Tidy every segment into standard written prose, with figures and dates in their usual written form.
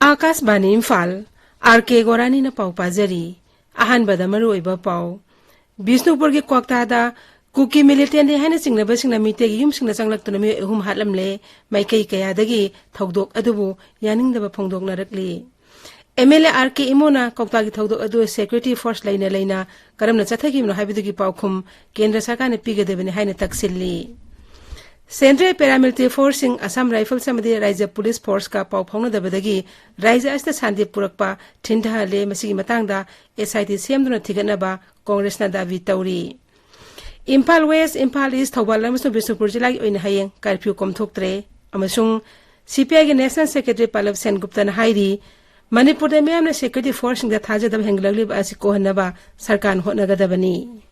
Akashbani Imphal, R.K.Gorani na pau pazari, ahanbada maruiba pau. Bisnupurgi Kwaktada, Kuki militant haina singna basingna mitegi yum singna sanglaktu mi hatlamle, Maikai Kayadagi, Togdok Adubu, Yaning the Pongdok Narakli. MLA R.K. Imona, Koktagi Togdok Adu, Security Force Lina, Karamna Sataki no Habiduki Paukum, Kendra Sakana Piga de Haina Taxili. Central Paramilitary Forcing Assam Rifle Samadi Raja Police Force ka pau phongna dabadagi Raja asta Sandi Purakpa Thinda le masigi matangda SIT semduna thiganaba Congress na davi tauri Imphal West Imphal East Thobal amasung Bisnupur jilagi oina hayeng curfew komthoktre amasung CPI ge National Secretary Pallab Sen Gupta na hairi Manipur de miyamna security force da thajadab henglagli asi kohanaba sarkan hotnagadabani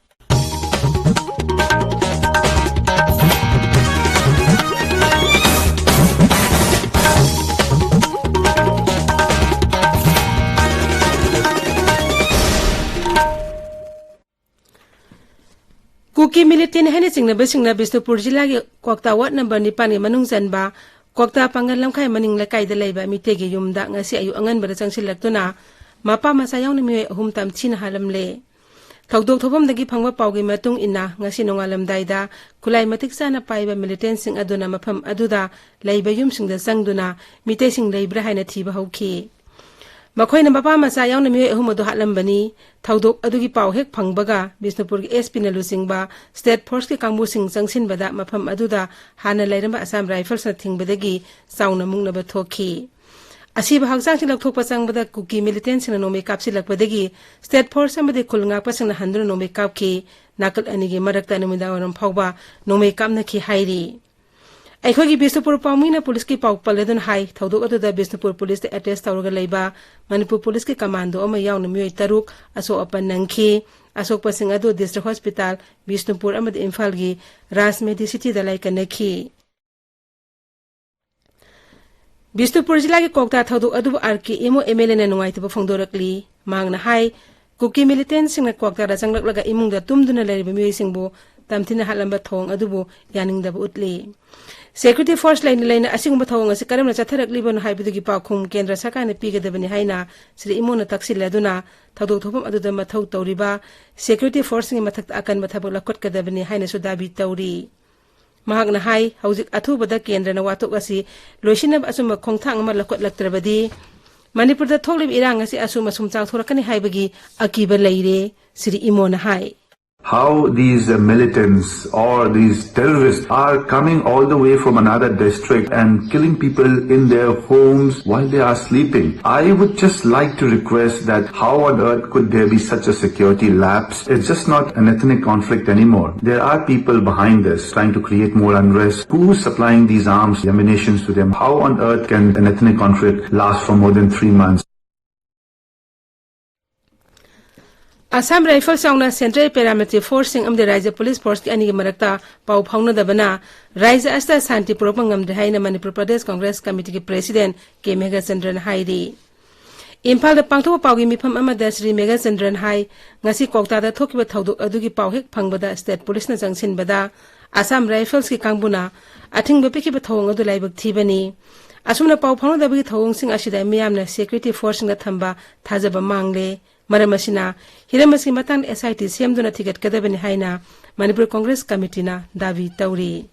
Kuki militant haina singna basingna Bisnupur jilagi Kwakta Ward number 9 ni manung janba Kwakta pangal lamkhai maning lakai da leiba mitegi yumda ngasi ayu angan bara changsilaktuna mapa masayang ni mi humtam chin halamle Thogdok thobam dagi phangwa pawgi matung inna ngasi nongalam daida kulai matik sana paiba militant sing aduna mafam aduda leiba yum singda sangduna mite sing leibra haina thiba hauki Makoy na mapa masayang na mi humado halambani Thogdok adugi paw hek phangbaga Bisnupur gi SP na lusingba State Force ki kangbu sing jangsin bada mafam aduda hana lairamba Assam Rifles na thingbadagi sauna mungna ba thoki asiba hangsang silak thokpa changbada Kuki militant sing no me kapsilak badagi State Force amade kulnga pasang na handro no me kapki nakal anigi marakta numida waram phawba no me kapna ki hairi Aikhogi Bisnupur Pamina Police ki pau paledon hai Thogdok adu da Bisnupur Police de attest tawraga leiba Manipur Police ki commando ama yauna mioi taruk aso apan nangki asok pasing adu District Hospital Bisnupur amad Imphal gi Ras Medicity da lai kanaki Bisnupur jila ki Kokta Thogdok adu R.K. imo MLA na nungai tiba phongdorakli mangna hai Kuki militant sing na Kokta da changlak imung da tumduna leriba mioi singbo tamthina halamba thong adubu yaning da utli Security Force line asingba thawang asi karamna chatharakli bon haibidugi pakhum kendra sakana pigadabani haina sri imona taksilladuna Thogdok thopam aduda mathau tawriba Security Force ngi mathak akan mathabak lakot kadabani haina sudabi tawri mahagna hai haujik athubada kendra na watok asi loisinab asuma khongthang ma lakot laktrabadi Manipur da thoklib irang asi asuma sumchang thorakani haibagi akiba leire sri imona hai How these militants or these terrorists are coming all the way from another district and killing people in their homes while they are sleeping. I would just like to request that how on earth could there be such a security lapse? It's just not an ethnic conflict anymore. There are people behind this trying to create more unrest. Who's supplying these arms, ammunition to them? How on earth can an ethnic conflict last for more than 3 months? Assam Rifle Sauna Central Paramilitary Forcing the Raja Police Force ki ani marakta pau phangna dabana Raja asta Santi Propangam de haina Manipur Pradesh Congress Committee ki President K Mega Chandran Hairi Imphal da pangtho pawgi mifam amada Sri Mega Chandran Hai ngasi Kokta da thokiba Thogdok adugi paw hek phangbada State Police na jangsin bada Assam Rifles ki kangbuna athingba pekiba thawang adu laibak thibani asumna paw phangna dabagi thawang sing asida miyamna Security Force na thamba thajaba mangle Maramasina, Hiramasi Matang SIT semduna ticket kadabani haina Manipur Congress Committee na davi tauri.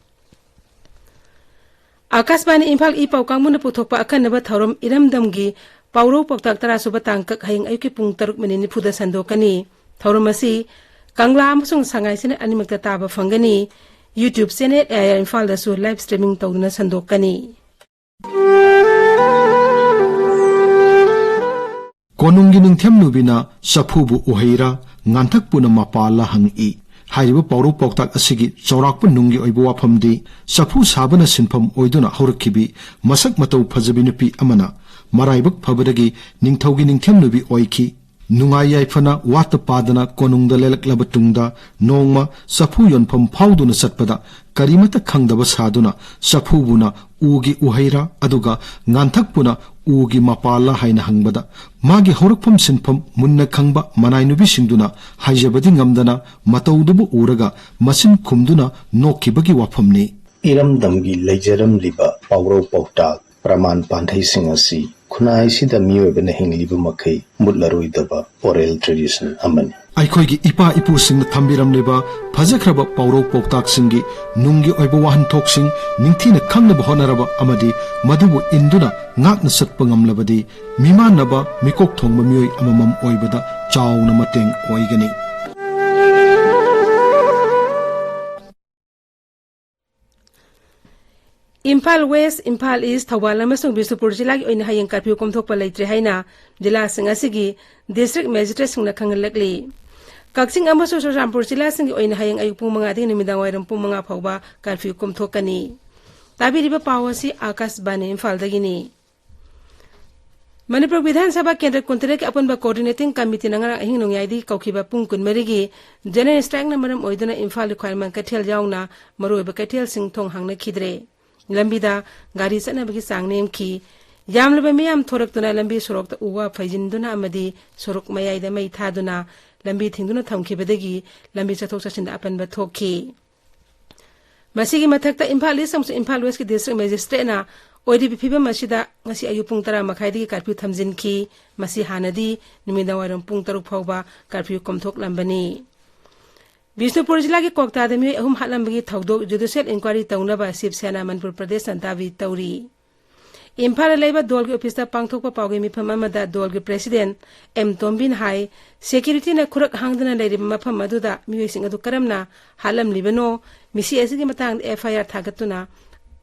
Akashbani Imphal ipau kangmuna puthokpa akanaba thauram iramdamgi pauro poktak tara suba tangkak hayeng ayuki pung 6 minini phuda sandokani thauramasi kangla amasung sangai sine animakta taba fangani YouTube channel Air Imphal da su live streaming tawduna sandokani. Konungi ningthem nubina sapubu uheira nganthak puna mapala hangi haiba pawro poktak asigi chawrakpa nungi oibu wafamdi sapu sabana sinpham oiduna horakhibi masak matau phajabi nupi amana maraibak phabadagi ningthaugi ningthem nubi oikhi nungai yaifana wata padana konungda lelaklaba tungda nongma sapu yonpham phawduna satpada karimata khangdaba saduna sapubuna ugi uheira aduga nganthak puna ugi mapala haina hangbada magi horakpham sinpham munna khangba manainubi singduna haijabadi ngamdana mataudubu uraga masin khumduna nokkibagi wafamni iramdamgi leijaram liba pawro pawta praman panthai singasi खुनाइसिदा मियोबना हिंगलिबा मखै मुतलरोइदबा oral tradition अमनि अखोगी इपा इपू सिंह थम्बिरमलेबा फजख्रबा पौरौ पौताक सिंगी नुंगी ओइबा वाहनथोकसिंग निंथीना खंगनबा होनरबा अमदी मदुबु इंदुना ngakna satpa ngamlabadi mimanaba mikok thongba mioi amamam oibada chawna mateng oigani Imphal West, Imphal East, Thawal amasung Bisnupur jila gi oina hayang curfew komthokpa leitre haina jila sing asigi district magistrate singna khangalakli Kaksing amasung Rampur jila sing gi oina hayang ayuk pung 5 nimidang wairam pung 5 phawba curfew komthokani tabiriba pawasi Akas Bani Imphal dagini Manipur Vidhan Sabha Kendra Kuntere ki apan ba coordinating committee nangara ahing nongyai di kaukiba pung kunmeri gi general strike na maram oiduna Imphal requirement kathel jauna maroi ba kathel sing thong hangna khidre lambida gari sana bagi sangne ki yamlaba miyam thoraktuna lambi sorokta uwa phajinduna amadi sorok mayai da mai thaduna lambi thingduna thamkhibadagi lambi chathok chachinda apan ba thokki masigi mathakta Imphal East samsu Imphal West ki district magistrate na ODP phiba masida ngasi ayu pung 10 makhai di curfew thamjin ki masi hanadi nimida waram pung 3 phawba curfew komthok lambani Bisnupur jila ki kokta de mi ahum halambagi thaudok judicial inquiry taunaba Shiv Sena Manipur Pradesh santavi tauri Imphal laiba dol ki office ta pangthokpa pawge mi pham amada dol ki president M Tombin Hai security na khurak hangdana leiri mafam aduda mi sing adu karamna halam libano misi asigi matang FIR thagatuna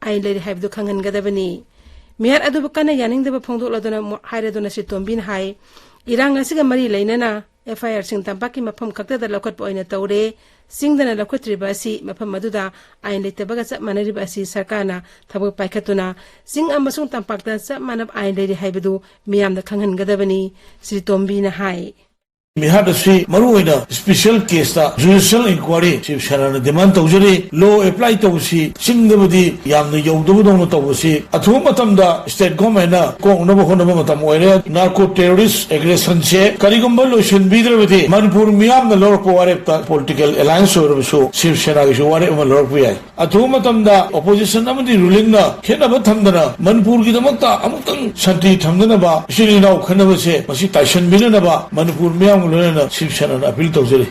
ain leiri haibdu khangan gadabani mihar adu bakana yaning deba phongdok laduna haire dona si Tombin Hai irang asiga mari leinana FIR sing tampaki mafam kakta da lokhat poina tawre singdana lokhatri basi mafam aduda ain leite baga sa manari basi sarkana thabu paikhatuna sing amasung tampakta sa manab ain leiri haibdu miyam da khangan gadabani Sri Tombina Hai Mihadasi maruina special case ta judicial inquiry chief sharana demand tawjari law apply tawsi singdabadi yamna yawdabu dong tawsi athum matamda state government na ko unaba honaba matam oire narco terrorist aggression che karigumba lotion bidravadi manipur miyam na lor ko warepta political alliance or so chief sharana ge ware ma lor puyai athum matamda opposition amadi ruling na khenaba thamdana manipur gi damakta amutang shanti thamdana ba shiri naw khanaba se masi taishan bilana ba manipur miyam Shiv Sena appeal tawjari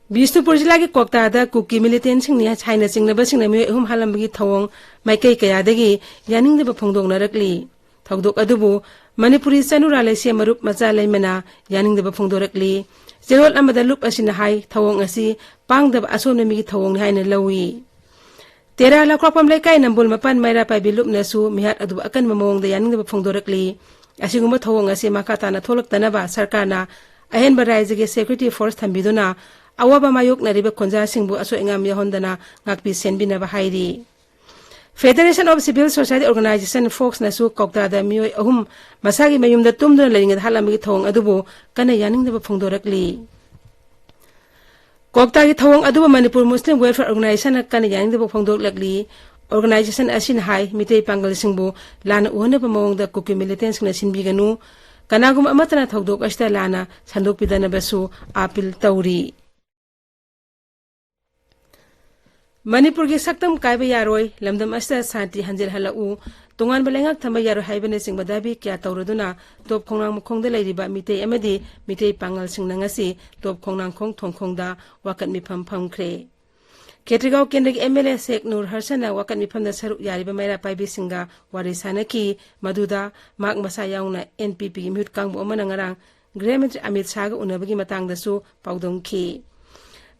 Bisnupur jila ki kokta da kuki militant sing ni China sing na basing na mi hum halambagi thawong maikai kaya dagi yaning de phongdok narakli thawdok adubu Manipuri sanura laise marup macha laimana yaning de phongdorakli jerol amada lup asina hai thawong asi pangda asone mi thawong ni haina lawi tera la kropam laikai nambul mapan maira pai bilup nasu mihat adubu akan mamong de yaning de phongdorakli asiguma thawong asi makata na tholaktana ba sarkana ahen barai jage security force thambiduna awaba mayok na ribe khonja singbu aso engam yahondana ngakpi senbina ba hairi Federation of Civil Society Organization Fox nasu kokta da mioi ahum masagi mayumda tumduna leinga halami thawong adubu kana yaning da phongdorakli kokta gi thawong adubu Manipur Muslim Welfare Organization kana yaning da phongdoklakli Organization asin hai mitei pangal singbu lana uhone pamong da kuki militants na sinbiganu kanagum amatana thawdok asta lana sandok pidana basu apil tauri Manipur gi saktam kaiba yaroi lamdam asta santi hanjel halau tungan balengak thamba yaro haibane singbadabi kya tawraduna top khongnang mukhong da leiriba mitei amadi mitei pangal singnangasi top khongnang khong thongkhongda wakat mi phamkhre Ketrigao Kendrick MLA Sheikh Nur Harsana wakan mifam da saru yariba maira paibi singa warisana ki maduda mak masa yauna NPP gi mute kangbu amana ngarang Gramantri Amit Shah ga unabagi matang da su paudong ki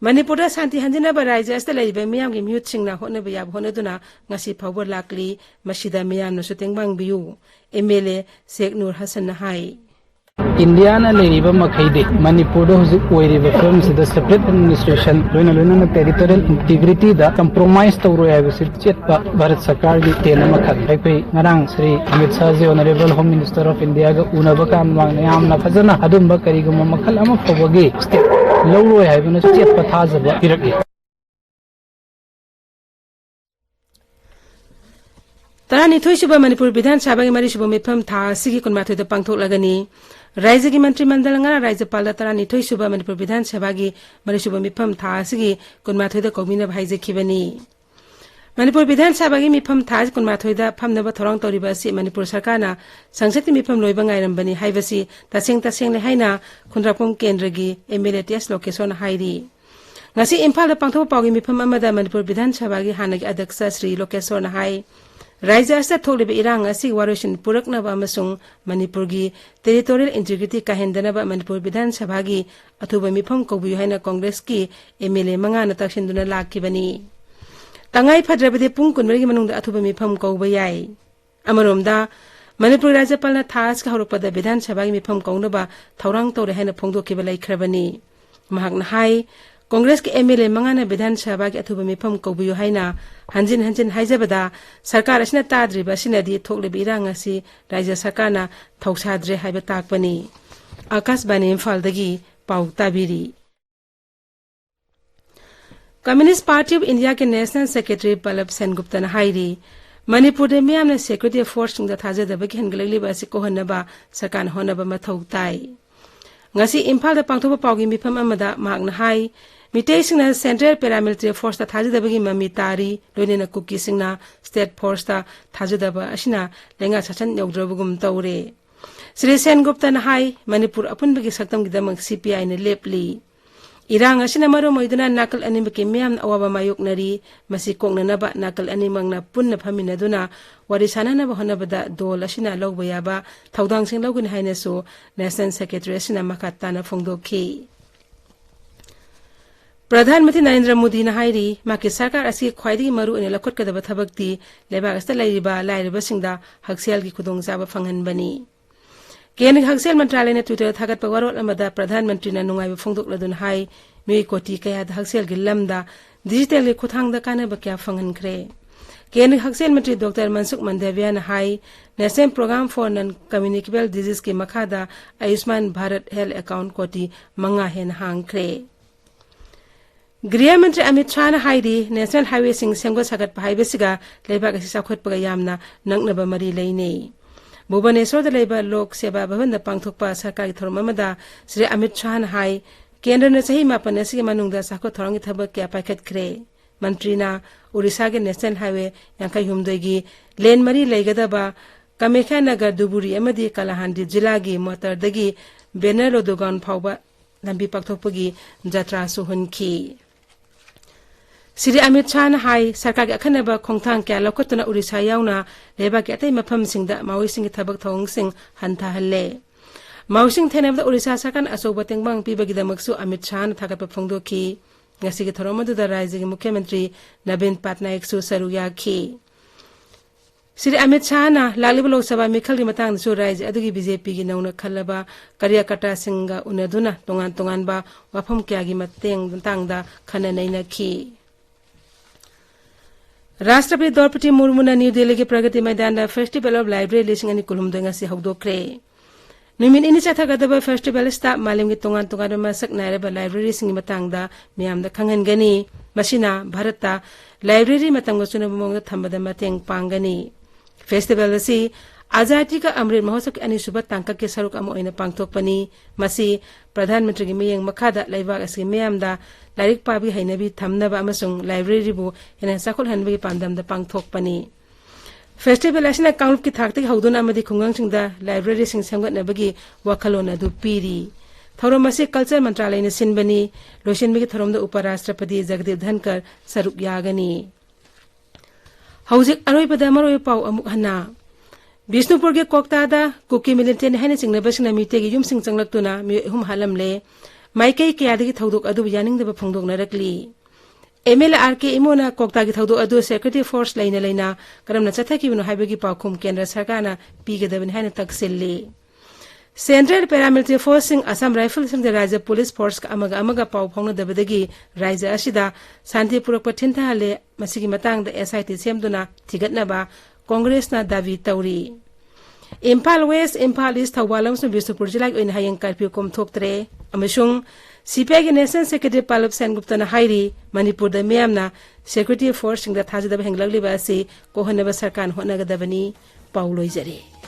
Manipur santi hanjina ba raija asta laiba miyam gi mute singna hona ba yab hona duna ngasi phawbor lakli masida miyam no sutengbang biu MLA Sheikh Nur Hasan hai India na leriba makhaide Manipur do huzik oiriba firms the separate administration loina territorial integrity da compromise tawro ya bisir chetpa Bharat Sarkar gi tena makhat kai ngarang Sri Amit Shah ji Honorable Home Minister of India ga unaba kam mangne amna phajana adumba karigum makhal ama phawagi step lawro ya bina chetpa thajaba iraki Tarani thoisuba Manipur Vidhan Sabha gi mari suba mifam tha sigi kunmathoi da pangthok lagani Raija gi mantri mandal ngara Raijapal da tarani thoisuba Manipur Vidhan Sabha gi mari suba mifam tha sigi kunmathoi da komina bhaije khibani Manipur Bidhan Sabha gi mifam thaj kunmathoida phamnaba thorang toriba si Manipur sarkarna sangsakti mifam loiba ngairambani haibasi taseng le haina khundrapum kendragi MLATS location hairi ngasi Imphal da pangtho pawgi mifam amada Manipur Bidhan Sabha gi hanagi adaksha Sri Location hai Raija asta tholiba irang asi waroshin puraknaba amasung Manipur gi territorial integrity kahendanaba Manipur Bidhan Sabha gi athuba mifam kobu haina Congress ki MLA manga na taksinduna lakibani Tangai Padrabade Pung Kunmari Manung Atuba Mipam Koba Yai. Amaromda, Manipur Rajapalna Task Horopada Bidan Sabagi Mipam Konaba, Taurang Tore Hena Pongdo Kibalai Krabani. Mahagna Hai, Congress ke MLA Mangana Bidan Sabagi Atuba Mipam Kobu Haina, Hanjin Haizabada, Sarkar Asna Tadri Basinadi Tokle Birangasi, Raja Sakana, Tausadre Haibatakbani. Akas Bani Imphal Dagi, Pau Tabiri. Communist Party of India के National Secretary Pallav Sengupta ने हाईरी मणिपुर में हमने security force दा थाजे दबे की हंगलगली बासी को हन्नबा सरकार होनबा मथौताई ngasi Imphal da pangthoba pawgi mifam amada magna hai mitei singna Central Paramilitary Force da thaji dabagi mami tari loinena kuki singna State Force da thaji daba asina lenga sachan yogdrobugum tawre Sri Sengupta na hai Manipur apunbagi saktam gidamang CPI ne lepli Irang asina maro moiduna nakal ani ke miam awaba mayuk nari masi kokna naba nakal ani mangna punna phamina duna warisana na bahona bada dol asina logba ba thaudang sing logun haina so National Secretary asina makata na phongdokhi Pradhan Mantri Narendra Modi na hairi maki sarkar asi khwaidi maru ane lakhot kadaba thabakti leba asta laiba lairiba singda haksial gi khudong jaba phanghan bani Kenik Haksel Mantralay na Twitter thagat pagwarot amada Pradhan Mantri na nungay bafungdok ladun hai mui koti kaya da Haksel gilamda digital li kuthang da kana ba kya fangan kre Kenik Haksel Mantri Dr. Mansukh Mandavia na hai National Program for Non-Communicable Disease ke makhada Ayushman Bharat Health Account koti manga hen hang kre Griya Mantri Amit Shah na hairi National Highway sing senggo sagat pahaibesiga leba kasi sakhot pagayamna nangnaba mari lainei Bhubaneswar da leba Lok Seva Bhavan da pangthokpa sarkari thorom amada Sri Amit Shah na hai kendra na sahi mapan asigi manungda sakho thorangi thabak kya paikhat kre mantri na Orissa ge National Highway yankai humdoi gi lane mari leigadaba Kamekhya Nagar Duburi amadi Kalahandi jila gi motor dagi Benar Lodogan phawba lambi pakthokpagi jatra su hunki Sri Amit Shah na hai sarkar ge akhanaba khongthang kya lokotuna Orissa yauna leba ke atai mafam singda mawi sing thabak thong sing hantha halle mawi sing thenabda Orissa sarkar asoba tengbang pibagi damaksu Amit Shah na thagat phongdoki ngasi ge thoromadu da rajya ge mukhyamantri Navin Patnaik su saruya ki Sri Amit Shah na laliba lok sabha mikhal gi matang su rajya adugi BJP gi nauna khalaba karya kata singa unaduna tongan ba wafam kya gi mateng tangda khana naina ki Rashtrapati Draupadi Murmu na New Delhi ke Pragati Maidan da Festival of Library lising ani kulum denga si hawdokre. Numin ini chatha gadaba festival sta malim gi tongan masak nairaba library singi matang da miyam da khangan gani masina Bharata library matang gosuna bumong da thambada mateng pangani. Festival si Azadi ka Amrit Mahotsav ani subat tangka ke saruk amo ina pangthokpani masi Pradhan Mantri gi miyeng makhada laibak asi miyam da Lairik pabi hainabi thamnaba amasung library bu ina sakol hanbi pandam da pangthokpani Festival asina kaunp ki thakti hauduna amadi khungang singda library sing samgat nabagi wakhalona du piri thorom ase culture mantralay na sinbani losin bi thorom da uparashtrapati Jagdeep Dhankar saruk yagani Haujik aroi pada maroi pau amuk hana Bishnupur ke Koktada Kuki Militant Hane Singh Nabasina Mitegi Yum Sing Changlakuna Mi Hum Halamle Maike Kiadi Thaudok Adu Yaning the Pongdok Narakli ML R.K. Imona Koktagi Thaudo Adu Secretary Force Laina Karamna Chataki no Habegi Pakum Kendra Sarkana Pigadavin Hane Taksili Central Paramilitary Force Sing Assam Rifles and the Raja Police Force Amaga Pau Pongna Dabadagi Raja Ashida Santi Purapatinta Hale Masigi Matang the SIT Semduna Tigatnaba Congress na Davi Tauri. Imphal West, Imphal East, Thawalam sa Bisnupur Jilak in Hayang Karpio Kom Thoktre, Amashung, CPI National Secretary Pallab Sengupta na Hairi, Manipur da Miyam na Secretary Force Sing da Thajadab Henglagli Basi, Kohanaba Sarkan Honagadabani, Paulo Izari.